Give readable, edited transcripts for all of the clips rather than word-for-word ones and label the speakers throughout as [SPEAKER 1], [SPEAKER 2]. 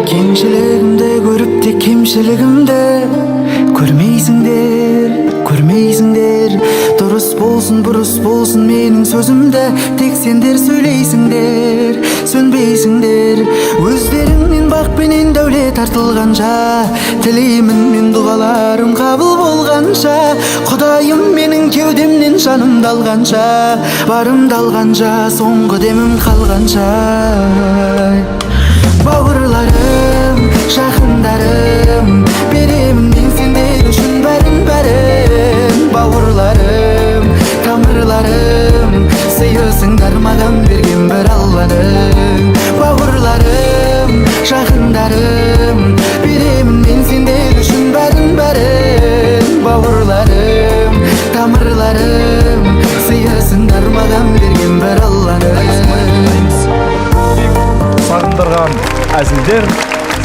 [SPEAKER 1] Kemçiligimde görüp de kemçiligimde Көрмейсіңдер Дұрыс болсын, бұрыс болсын менің сөзімді Тек сендер сөйлейсіңдер, сөнбейсіңдер Өздеріңнен бақпенен дәулет артылғанша Тілеймін мен дұғаларым қабыл болғанша Құдайым менің кеудемнен жанымды алғанша Барымды алғанша, соңғы демім қалғанша Бауырларым, жақындарым Беремін мен сендер үшін бәрін Бауырларым, тамырларым Сыйысыңдар маған берген бір Алланың Бауырларым, жақындарым Беремін мен сендер үшін бәрін Бауырларым, тамырларым Сыйысыңдар маған берген бір Алланың
[SPEAKER 2] Сағындырған әзілдер,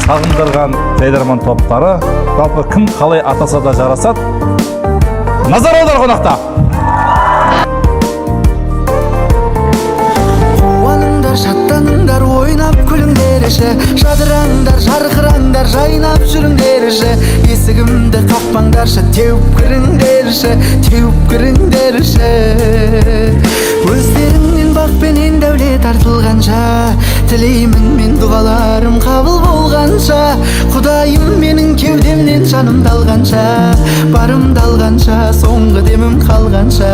[SPEAKER 2] сағындырған жайдарман топтары, жалпы кім қалай атаса да жарасады. Назар аудар қонақта.
[SPEAKER 1] Қуаныңдар, шаттаныңдар, ойнап күліңдерші, жадыраңдар, жарқыраңдар, жайнап жүріңдерші. Есігімді қақпаңдаршы, теуіп кіріңдерші. Өздеріңнен бақпенен дәулет артылғанша, тілеймін мен дұғаларым қабыл болғанша. Құдайым менің кеудемнен жанымды алғанша, барымды алғанша, соңғы демім қалғанша.